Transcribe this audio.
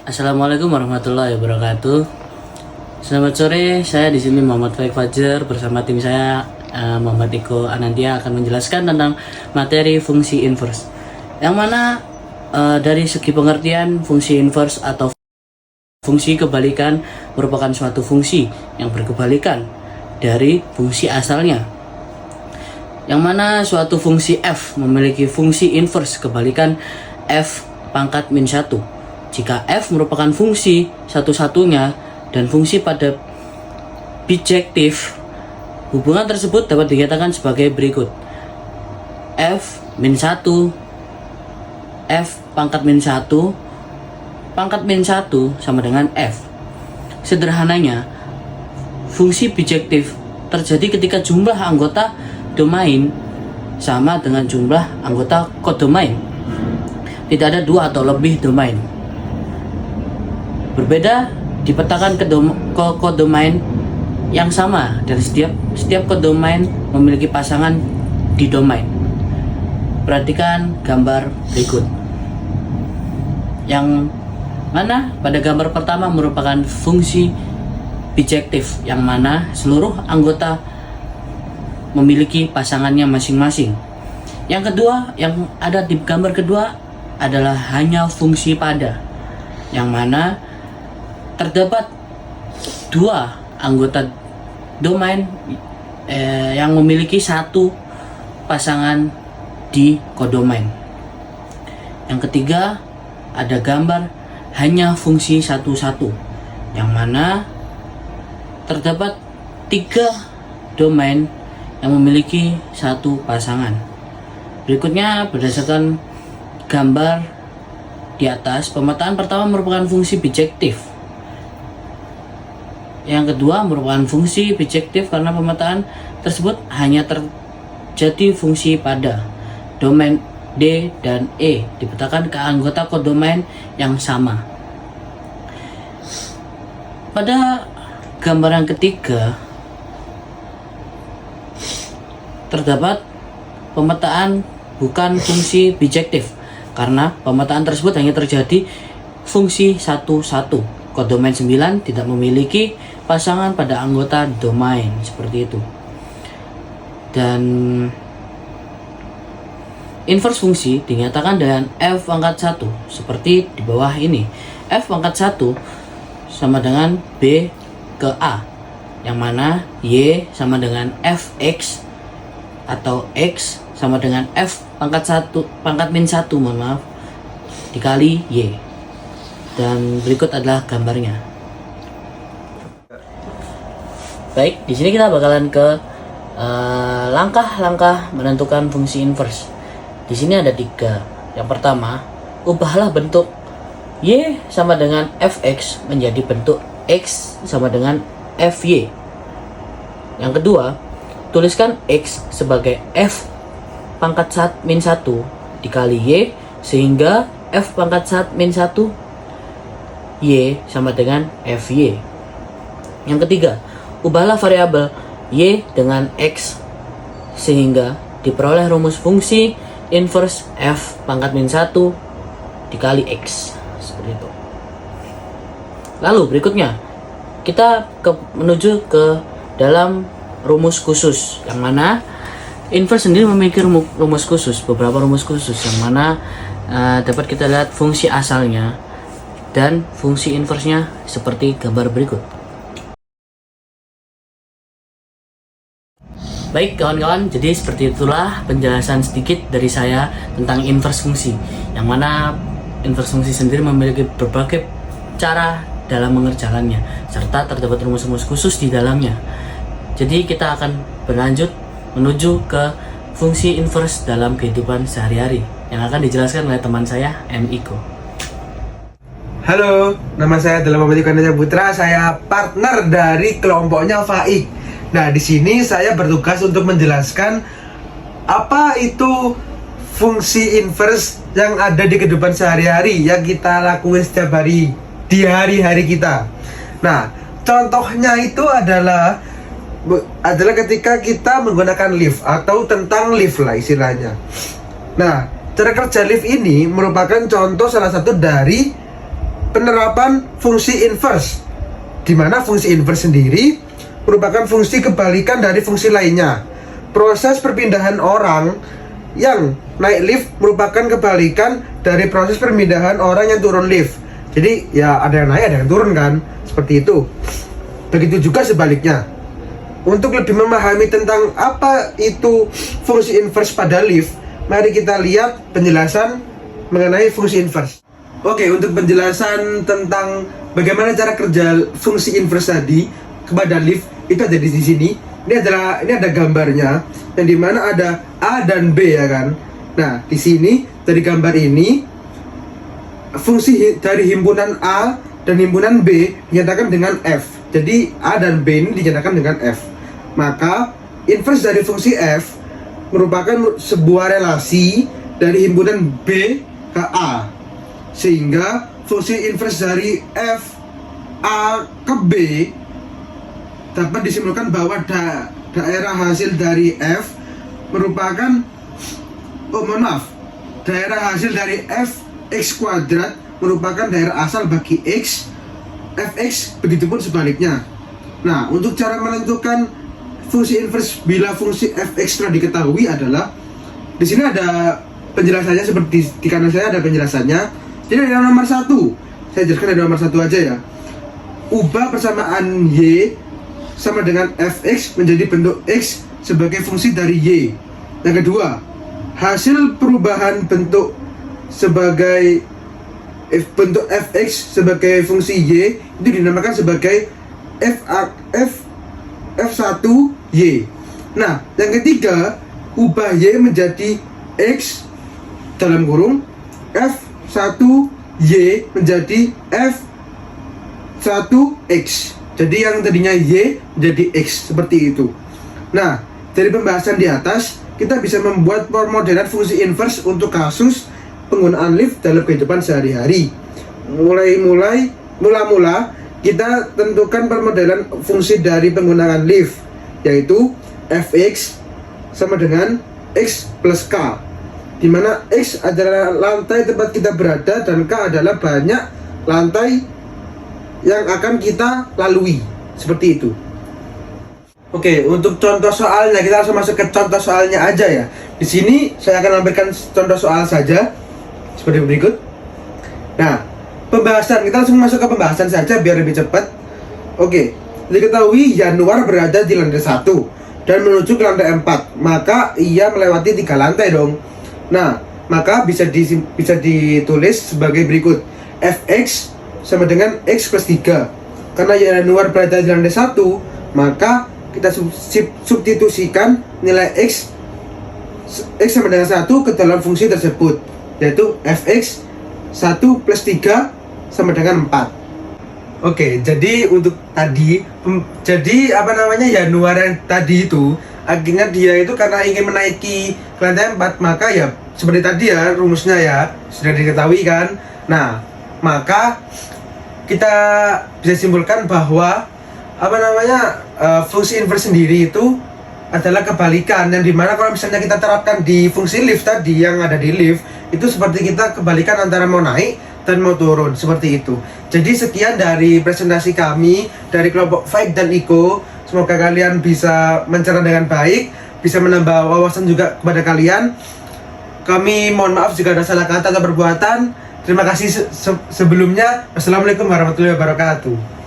Assalamualaikum warahmatullahi wabarakatuh. Selamat sore, saya di sini Muhammad Faik Fajar bersama tim saya Muhammad Iko Anantia akan menjelaskan tentang materi fungsi inverse. Yang mana dari segi pengertian fungsi inverse atau fungsi kebalikan merupakan suatu fungsi yang berkebalikan dari fungsi asalnya. Yang mana suatu fungsi f memiliki fungsi inverse kebalikan f pangkat min 1. Jika f merupakan fungsi satu-satunya dan fungsi pada bijektif, hubungan tersebut dapat dikatakan sebagai berikut. F min 1 f pangkat min 1 pangkat min 1 sama dengan f. Sederhananya, fungsi bijektif terjadi ketika jumlah anggota domain sama dengan jumlah anggota kodomain. Tidak ada dua atau lebih domain. Berbeda dipetakan ke kodomain yang sama dan setiap kodomain memiliki pasangan di domain. Perhatikan gambar berikut. Yang mana pada gambar pertama merupakan fungsi bijektif yang mana seluruh anggota memiliki pasangannya masing-masing. Yang kedua yang ada di gambar kedua adalah hanya fungsi pada, yang mana terdapat dua anggota domain yang memiliki satu pasangan di kodomain. Yang ketiga ada gambar hanya fungsi satu-satu, yang mana terdapat tiga domain yang memiliki satu pasangan. Berikutnya berdasarkan gambar di atas, pemetaan pertama merupakan fungsi bijektif. Yang kedua merupakan fungsi bijektif karena pemetaan tersebut hanya terjadi fungsi pada domain D dan E dipetakan ke anggota kodomain yang sama. Pada gambar yang ketiga terdapat pemetaan bukan fungsi bijektif karena pemetaan tersebut hanya terjadi fungsi satu-satu. Kodomain 9 tidak memiliki pasangan pada anggota domain, seperti itu. Dan inverse fungsi dinyatakan dengan f pangkat 1 seperti di bawah ini. F pangkat 1 sama dengan B ke A, yang mana Y sama dengan Fx atau X sama dengan F pangkat 1 pangkat min 1 mohon maaf dikali Y. Dan berikut adalah gambarnya. Baik, di sini kita bakalan ke langkah-langkah menentukan fungsi inverse. Di sini ada 3. Yang pertama, ubahlah bentuk Y sama dengan Fx menjadi bentuk X sama dengan Fy. Yang kedua, tuliskan X sebagai F pangkat min 1 dikali Y sehingga F pangkat min 1 Y sama dengan Fy. Yang ketiga, ubahlah variabel Y dengan X sehingga diperoleh rumus fungsi inverse F pangkat min 1 dikali X. Seperti itu. Lalu berikutnya kita menuju ke dalam rumus khusus, yang mana inverse sendiri memiliki rumus khusus, beberapa rumus khusus yang mana dapat kita lihat fungsi asalnya dan fungsi inverse-nya seperti gambar berikut. Baik kawan-kawan, jadi seperti itulah penjelasan sedikit dari saya tentang inverse fungsi, yang mana inverse fungsi sendiri memiliki berbagai cara dalam mengerjakannya, serta terdapat rumus-rumus khusus di dalamnya. Jadi kita akan berlanjut menuju ke fungsi inverse dalam kehidupan sehari-hari yang akan dijelaskan oleh teman saya, M. Iko. Halo, nama saya adalah Muhammad Iko Anantia Putra. Saya partner dari kelompoknya Faik. Nah, di sini saya bertugas untuk menjelaskan apa itu fungsi inverse yang ada di kehidupan sehari-hari yang kita lakukan setiap hari di hari-hari kita. Nah, contohnya itu adalah ketika kita menggunakan lift atau tentang lift lah istilahnya. Nah, cara kerja lift ini merupakan contoh salah satu dari penerapan fungsi inverse, di mana fungsi inverse sendiri merupakan fungsi kebalikan dari fungsi lainnya. Proses perpindahan orang yang naik lift merupakan kebalikan dari proses perpindahan orang yang turun lift. Jadi ya ada yang naik ada yang turun kan, seperti itu. Begitu juga sebaliknya. Untuk lebih memahami tentang apa itu fungsi inverse pada lift, mari kita lihat penjelasan mengenai fungsi inverse. Oke, untuk penjelasan tentang bagaimana cara kerja fungsi inverse tadi kepada lift itu ada di sini. Ini ada gambarnya yang dimana ada A dan B ya kan. Nah di sini dari gambar ini fungsi dari himpunan A dan himpunan B dinyatakan dengan F. Jadi A dan B ini dinyatakan dengan F. Maka inverse dari fungsi F merupakan sebuah relasi dari himpunan B ke A, sehingga fungsi inverse dari F A ke B dapat disimpulkan bahwa daerah hasil dari F merupakan daerah hasil dari F X kuadrat merupakan daerah asal bagi X Fx, begitupun sebaliknya. Nah, untuk cara menentukan fungsi inverse bila fungsi Fx telah diketahui adalah di sini ada penjelasannya seperti di kanan saya ada penjelasannya. Jadi ada nomor 1. Saya jelaskan ada nomor 1 aja ya. Ubah persamaan Y sama dengan Fx menjadi bentuk X sebagai fungsi dari Y. Yang kedua, hasil perubahan bentuk sebagai bentuk Fx sebagai fungsi Y itu dinamakan sebagai F1Y. Nah, yang ketiga, ubah Y menjadi X dalam kurung F1Y menjadi F1X. Jadi yang tadinya Y menjadi X, seperti itu. Nah, dari pembahasan di atas kita bisa membuat permodelan fungsi inverse untuk kasus penggunaan lift dalam kehidupan sehari-hari. Mula-mula kita tentukan permodelan fungsi dari penggunaan lift, yaitu Fx sama dengan X plus K, di mana X adalah lantai tempat kita berada dan K adalah banyak lantai yang akan kita lalui, seperti itu. Oke, untuk contoh soalnya kita langsung masuk ke contoh soalnya aja ya. Di sini saya akan memberikan contoh soal saja seperti berikut. Nah, pembahasan kita langsung masuk ke pembahasan saja biar lebih cepat. Oke, diketahui Januar berada di lantai 1 dan menuju ke lantai 4, maka ia melewati 3 lantai dong. Nah, maka bisa ditulis sebagai berikut. Fx sama dengan X plus 3. Karena Januar berada di lantai 1, maka kita substitusikan nilai X sama dengan 1 ke dalam fungsi tersebut, yaitu Fx 1 plus 3 sama dengan 4. Oke, jadi untuk tadi Januar yang tadi itu akhirnya dia itu karena ingin menaiki ke lantai 4, maka ya seperti tadi ya rumusnya ya sudah diketahui kan. Nah, maka kita bisa simpulkan bahwa fungsi inverse sendiri itu adalah kebalikan, yang dimana kalau misalnya kita terapkan di fungsi lift tadi yang ada di lift, itu seperti kita kebalikan antara mau naik dan mau turun, seperti itu. Jadi sekian dari presentasi kami dari kelompok Faik dan Iko. Semoga kalian bisa mencerna dengan baik, bisa menambah wawasan juga kepada kalian. Kami mohon maaf jika ada salah kata atau perbuatan. Terima kasih sebelumnya. Wassalamualaikum warahmatullahi wabarakatuh.